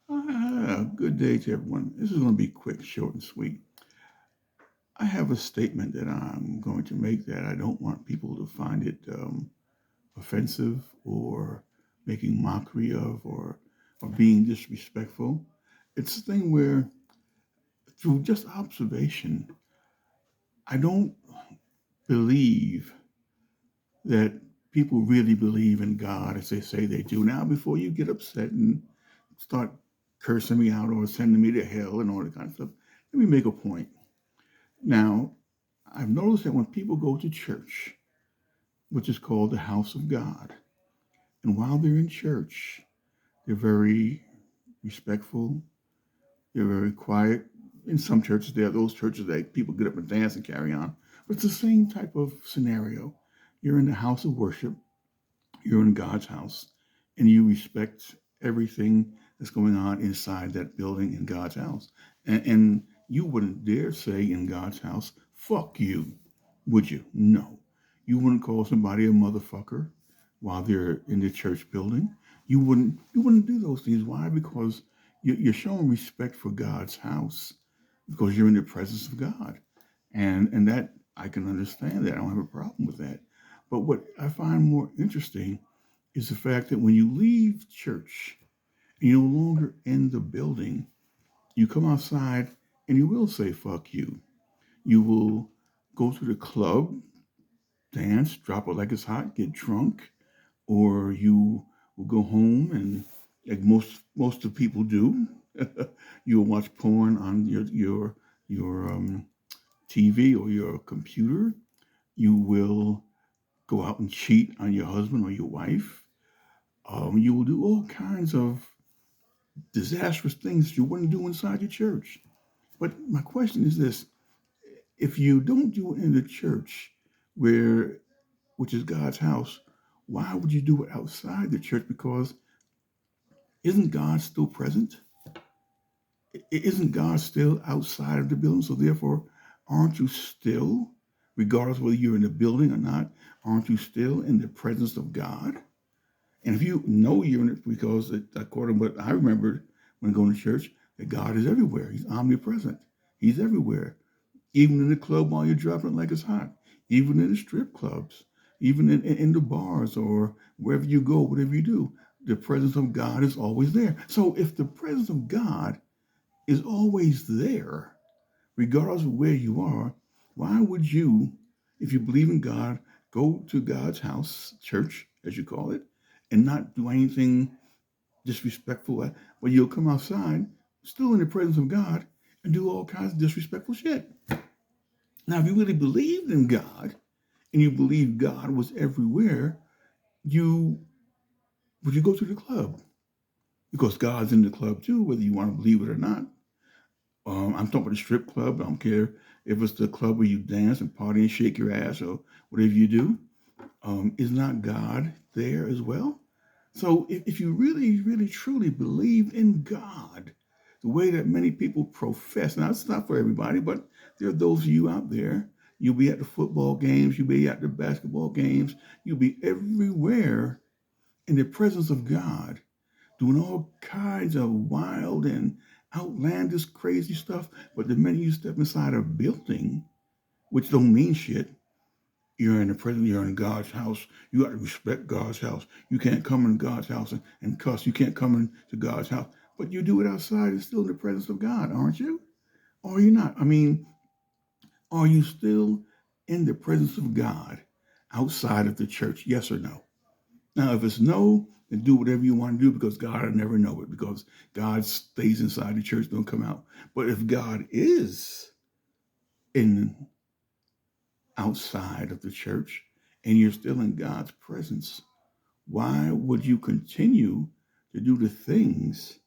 Good day to everyone. This is going to be quick, short, and sweet. I have a statement that I'm going to make that I don't want people to find it offensive or making mockery of or being disrespectful. It's a thing where, through just observation, I don't believe that people really believe in God as they say they do. Now, before you get upset and start cursing me out or sending me to hell and all that kind of stuff, let me make a point. Now, I've noticed that when people go to church, which is called the house of God, and while they're in church, they're very respectful, they're very quiet. In some churches, there are those churches that people get up and dance and carry on. But it's the same type of scenario. You're in the house of worship, you're in God's house, and you respect everything that's going on inside that building in God's house. And you wouldn't dare say in God's house, fuck you, would you? No. You wouldn't call somebody a motherfucker while they're in the church building. You wouldn't do those things. Why? Because you're showing respect for God's house because you're in the presence of God. And that I can understand that. I don't have a problem with that. But what I find more interesting is the fact that when you leave church and you're no longer in the building, you come outside and you will say fuck you. You will go to the club, dance, drop it like it's hot, get drunk, or you will go home and, like most of people do, you'll watch porn on your TV or your computer. You will go out and cheat on your husband or your wife. You will do all kinds of disastrous things you wouldn't do inside your church. But my question is this: if you don't do it in the church, where which is God's house, why would you do it outside the church? Because isn't God still present? Isn't God still outside of the building? So therefore, aren't you still, regardless whether you're in the building or not, aren't you still in the presence of God? And if you know you're in it, because according to what I remember when going to church, that God is everywhere. He's omnipresent. He's everywhere. Even in the club while you're dropping it like it's hot. Even in the strip clubs. Even in the bars or wherever you go, whatever you do. The presence of God is always there. So if the presence of God is always there, regardless of where you are, why would you, if you believe in God, go to God's house, church, as you call it, and not do anything disrespectful? But you'll come outside, still in the presence of God, and do all kinds of disrespectful shit. Now, if you really believed in God and you believed God was everywhere, you would you go to the club? Because God's in the club too, whether you want to believe it or not. I'm talking about the strip club. I don't care if it's the club where you dance and party and shake your ass or whatever you do. Is not God there as well? So if you really, really, truly believe in God, the way that many people profess, now it's not for everybody, but there are those of you out there, you'll be at the football games, you'll be at the basketball games, you'll be everywhere in the presence of God, doing all kinds of wild and outlandish, crazy stuff. But the minute you step inside a building, which don't mean shit, you're in the presence, you're in God's house. You got to respect God's house. You can't come in God's house and cuss. You can't come into God's house. But you do it outside and still in the presence of God, aren't you? Or are you not? I mean, are you still in the presence of God outside of the church? Yes or no? Now, if it's no, then do whatever you want to do because God will never know it because God stays inside the church, don't come out. But if God is in outside of the church and you're still in God's presence, why would you continue to do the things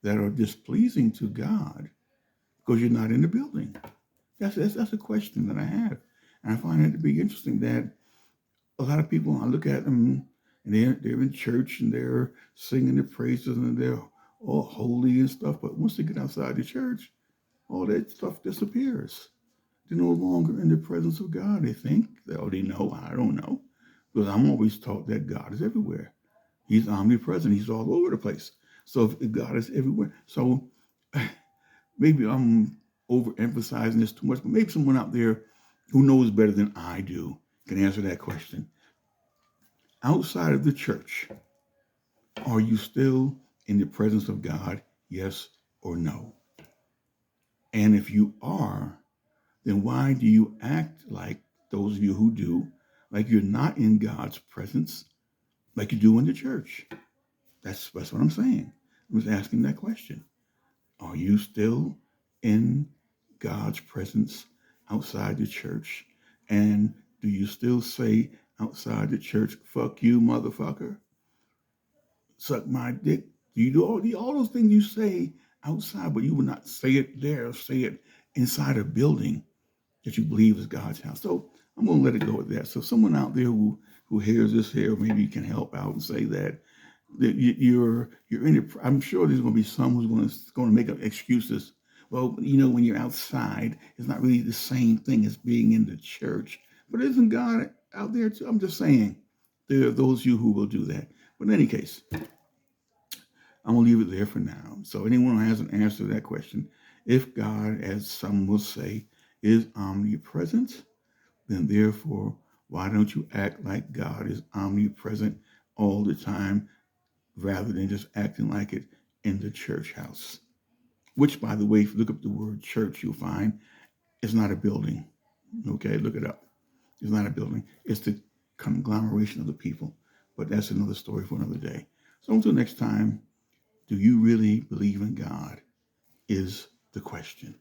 that are displeasing to God because you're not in the building? That's a question that I have. And I find it to be interesting that a lot of people, I look at them and they're in church and they're singing the praises and they're all holy and stuff. But once they get outside the church, all that stuff disappears. They're no longer in the presence of God. They think, they know, I don't know. Because I'm always taught that God is everywhere. He's omnipresent. He's all over the place. So if God is everywhere, so maybe I'm overemphasizing this too much, but maybe someone out there who knows better than I do can answer that question. Outside of the church, are you still in the presence of God? Yes or no? And if you are, then why do you act like those of you who do, like you're not in God's presence, like you do in the church? That's what I'm saying. I'm just asking that question. Are you still in God's presence outside the church? And do you still say outside the church, fuck you, motherfucker? Suck my dick? Do you do all those things you say outside, but you will not say it there or say it inside a building that you believe is God's house? So I'm going to let it go with that. So someone out there who hears this here, maybe can help out and say that you're in it. I'm sure there's going to be some who's going to make up excuses. Well, when you're outside, it's not really the same thing as being in the church. But isn't God out there too? I'm just saying, there are those of you who will do that. But in any case, I'm going to leave it there for now. So anyone who has an answer to that question, if God, as some will say, is omnipresent, then therefore, why don't you act like God is omnipresent all the time, rather than just acting like it in the church house? Which, by the way, if you look up the word church, you'll find it's not a building. Okay, look it up. It's not a building. It's the conglomeration of the people. But that's another story for another day. So until next time, do you really believe in God is the question.